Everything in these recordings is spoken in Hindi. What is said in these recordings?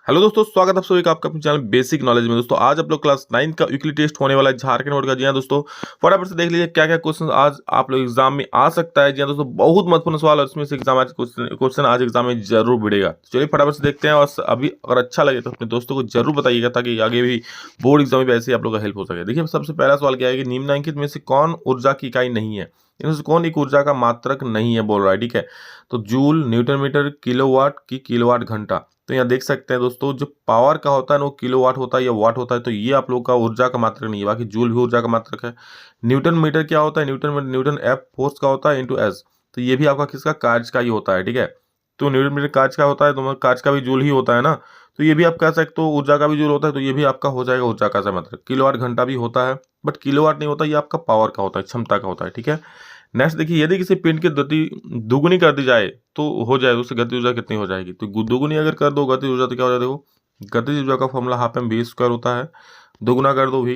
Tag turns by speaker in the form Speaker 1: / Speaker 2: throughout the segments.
Speaker 1: हेलो दोस्तों, स्वागत है आप सभी का आपका अपने चैनल बेसिक नॉलेज में। दोस्तों आज आप लोग क्लास 9 का वीकली टेस्ट होने वाला है झारखंड बोर्ड का। जी हाँ दोस्तों, फटाफट से देख लीजिए क्या क्या क्वेश्चन आज आप लोग एग्जाम में आ सकता है। जी हाँ दोस्तों, बहुत महत्वपूर्ण सवाल है, उसमें से एग्जाम आज क्वेश्चन आज एग्जाम में जरूर भिड़ेगा। तो चलिए फटाफट से देखते हैं, और अभी अगर अच्छा लगे तो अपने दोस्तों को जरूर बताइएगा ताकि आगे भी बोर्ड एग्जाम में ऐसे ही आप लोग का हेल्प हो सके। देखिए सबसे पहला सवाल क्या है कि निम्नलिखित में से कौन ऊर्जा की इकाई नहीं है, इनमें से कौन एक ऊर्जा का मात्रक नहीं है बोल रहा है। ठीक है, तो जूल, न्यूटन मीटर, किलोवाट की किलोवाट घंटा। तो यहाँ देख सकते हैं दोस्तों, जो पावर का होता है ना वो किलोवाट होता है या वाट होता है, तो ये आप लोग का ऊर्जा का मात्रक नहीं है। बाकी जूल भी ऊर्जा का मात्रक है। न्यूटन मीटर क्या होता है, न्यूटन एफ फोर्स का होता है इंटू एस, तो ये भी आपका किसका, कार्य का ही होता है। ठीक है, तो न्यूटन मीटर कार्य का होता है, तो कार्य का भी जूल ही होता है ना, तो ये भी आप कह सकते हो ऊर्जा का भी जूल होता है, तो ये भी आपका हो जाएगा ऊर्जा का मात्रक। किलोवाट घंटा भी होता है, बट किलोवाट नहीं होता, ये आपका पावर का होता है, क्षमता का होता है। ठीक है, नेक्स्ट देखिए, यदि किसी पिंड की गति दुगुनी कर दी जाए तो हो जाए, उससे गति ऊर्जा कितनी हो जाएगी। तो दुगुनी अगर कर दो गति ऊर्जा तो क्या हो जाएगा, देखो गति ऊर्जा का formula half m v square होता है। दुगुना कर दो भी,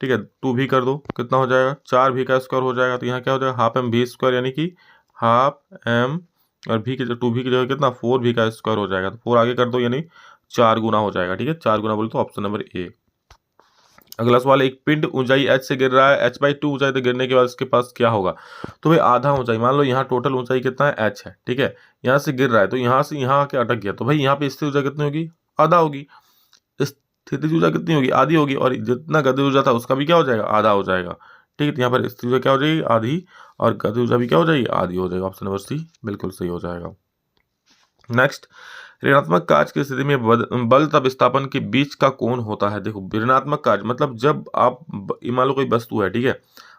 Speaker 1: ठीक है, 2 भी कर दो, कितना हो जाएगा, 4 भी का स्क्वायर हो जाएगा। तो यहाँ क्या हो जाएगा, हाफ एम वी स्क्वायर, यानी कि हाफ एम और भी की जगह 2 भी की जगह कितना 4 भी का स्क्वायर हो जाएगा। तो 4 आगे कर दो, यानी 4 गुना हो जाएगा। ठीक है, 4 गुना बोले तो ऑप्शन नंबर ए। अगला सवाल, एक पिंड ऊंचाई h से गिर रहा है, h/2 ऊंचाई से गिरने के बाद इसके पास क्या होगा। तो भाई आधा ऊंचाई, मान लो यहाँ टोटल ऊंचाई कितना है, h है। ठीक है, यहाँ से गिर रहा है तो यहाँ से यहाँ आके अटक गया, तो भाई यहाँ पे स्थिर ऊर्जा कितनी होगी, आधा होगी। स्थितिज ऊर्जा कितनी होगी, आधी होगी, और जितना गति ऊर्जा था उसका भी क्या हो जाएगा, आधा हो जाएगा। ठीक है, तो यहाँ पर स्थिर ऊर्जा क्या हो जाएगी, आधी, और गति ऊर्जा भी क्या हो जाएगी, आधी हो जाएगा। ऑप्शन नंबर सी बिल्कुल सही हो जाएगा। नेक्स्ट, ऋणात्मक कार्य की स्थिति में बल तब विस्थापन के बीच का कोण होता है। देखो ऋणात्मक कार्य मतलब जब आप मान लो कोई वस्तु है, ठीक है,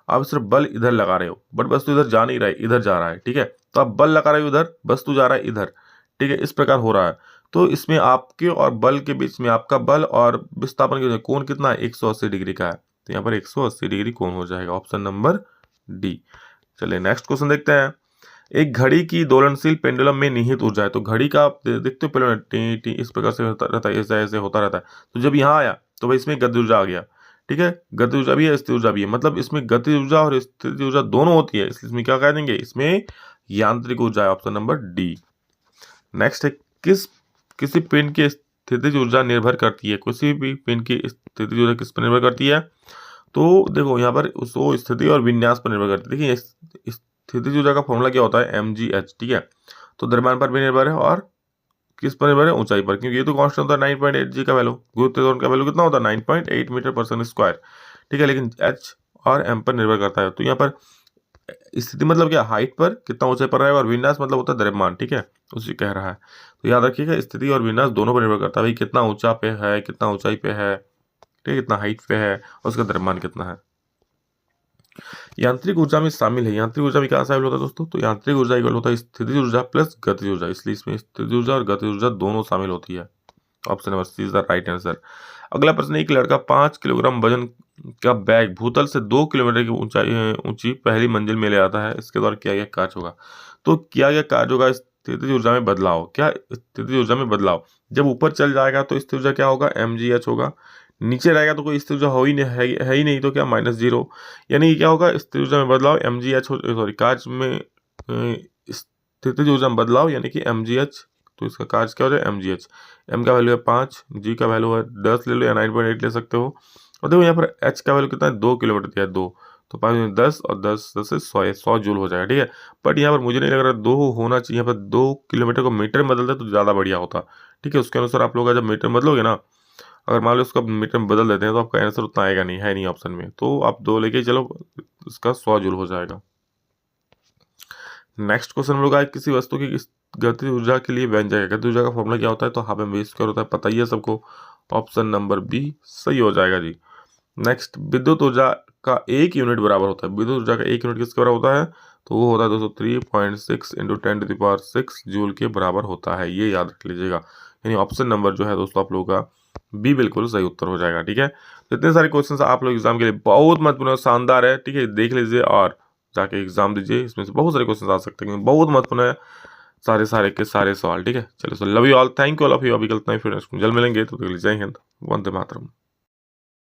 Speaker 1: आप सिर्फ बल इधर लगा रहे हो, बट वस्तु इधर जा नहीं रहा है, इधर जा रहा है। ठीक है, तो आप बल लगा रहे हो उधर, वस्तु जा रहा है इधर। ठीक है, इस प्रकार हो रहा है। तो इसमें आपके और बल के बीच में, आपका बल और विस्थापन के कोण कितना है, 180 डिग्री का है। तो यहाँ पर 180 डिग्री कोण हो जाएगा, ऑप्शन नंबर डी। चलिए नेक्स्ट क्वेश्चन देखते हैं। एक घड़ी की दोलनशील पेंडुलम में निहित ऊर्जा है। तो घड़ी का आप देखते हो पहले टी टी इस प्रकार से होता रहता है, ऐसे ऐसे होता रहता है। तो जब यहाँ आया तो भाई इसमें गति ऊर्जा आ गया। ठीक है, गति ऊर्जा भी है, स्थिर ऊर्जा भी है, मतलब इसमें गति ऊर्जा और स्थिर ऊर्जा दोनों होती है, इसलिए इसमें क्या कह देंगे, इसमें यांत्रिक ऊर्जा है, ऑप्शन नंबर डी। नेक्स्ट है, किसी पिंड की स्थितिज ऊर्जा निर्भर करती है, किसी भी पिंड की स्थितिज ऊर्जा किस पर निर्भर करती है। तो देखो यहाँ पर उसको स्थिति और विन्यास पर निर्भर करती है। देखिए स्थितिज ऊर्जा का फॉर्मूला क्या होता है, mgh। ठीक है, तो द्रव्यमान पर भी निर्भर है और किस पर निर्भर है, ऊंचाई पर, क्योंकि ये तो कांस्टेंट होता है 9.8 g का वैल्यू, गुरुत्व त्वरण का वैल्यू कितना होता है 9.8 मीटर पर सेकंड स्क्वायर। ठीक है, लेकिन h और m पर निर्भर करता है। तो यहाँ पर स्थिति मतलब क्या, हाइट पर कितना ऊंचाई पर रहेगा, और विन्यास मतलब होता है द्रव्यमान। ठीक है, उसी कह रहा है, तो याद रखिएगा स्थिति और विन्यास दोनों पर निर्भर करता है, भाई कितना ऊंचा पे है, कितना ऊंचाई पे है, ठीक है, कितना हाइट पे है, और उसका द्रव्यमान कितना है। यांत्रिक ऊर्जा में शामिल है, यांत्रिक ऊर्जा में क्या शामिल होता है दोस्तों, तो यांत्रिक ऊर्जा इक्वल होता है स्थितिज ऊर्जा प्लस गतिज ऊर्जा, इसलिए इसमें स्थितिज ऊर्जा और गतिज ऊर्जा दोनों शामिल होती है। Option number C is the right answer. अगला प्रश्न, एक लड़का 5 किलोग्राम वजन का बैग भूतल से 2 किलोमीटर की ऊंची पहली मंजिल में ले आता है, इसके द्वारा किया गया कार्य होगा। तो किया गया कार्य होगा स्थितिज ऊर्जा में बदलाव। क्या स्थितिज ऊर्जा में बदलाव, जब ऊपर चल जाएगा तो स्थितिज ऊर्जा क्या होगा, mgh होगा, नीचे रहेगा तो कोई स्थिर ऊर्जा हो ही नहीं, है ही नहीं, तो क्या -0, यानी क्या होगा, स्थिर ऊर्जा में बदलाव mgh, सॉरी कार्य में स्थितिज ऊर्जा में बदलाव यानी कि mgh, तो इसका कार्य क्या हो जाए mgh। m का वैल्यू है 5, g का वैल्यू है 10 ले लो या 9.8 ले सकते हो, और देखो यहाँ पर h का वैल्यू कितना है, 2 किलोमीटर दिया है, 2, तो 5 में 10 और 10 10 से 100 जूल हो जाएगा। ठीक है, बट यहाँ पर मुझे नहीं लग रहा 2 होना चाहिए, यहाँ पर 2 किलोमीटर को मीटर में बदलता तो ज़्यादा बढ़िया होता। ठीक है, उसके अनुसार आप लोग जब मीटर बदलोगे ना, अगर मान लो उसका मीटर में बदल देते हैं तो आपका आंसर उतना आएगा नहीं, है नहीं ऑप्शन में, तो आप 2 लेके चलो, इसका 100 जूल हो जाएगा। नेक्स्ट क्वेश्चन हम लोग आए, किसी वस्तु की गति ऊर्जा के लिए व्यंजक है। गति ऊर्जा का फॉर्मूला क्या होता है, तो हाफ एम वी स्क्वायर होता है, पता ही है सबको, ऑप्शन नंबर बी सही हो जाएगा जी। नेक्स्ट, विद्युत ऊर्जा का 1 यूनिट बराबर होता है, विद्युत ऊर्जा का 1 यूनिट किसके बराबर होता है, तो वो होता है दोस्तों 3.6 × 10⁶ जूल के बराबर होता है, ये याद रख लीजिएगा। यानी ऑप्शन नंबर जो है दोस्तों आप लोगों का बी बिल्कुल सही उत्तर हो जाएगा। ठीक है, तो इतने सारे क्वेश्चन आप लोग एग्जाम के लिए बहुत महत्वपूर्ण, शानदार है। ठीक है, देख लीजिए और जाके एग्जाम दीजिए, इसमें से बहुत सारे क्वेश्चन आ सकते हैं, बहुत महत्वपूर्ण है सारे सारे के सारे सवाल। ठीक है, चलो so love you all, thank you all of you. अभी कल फिर जल्द मिलेंगे, तो जय हिंद, वंदे मातरम।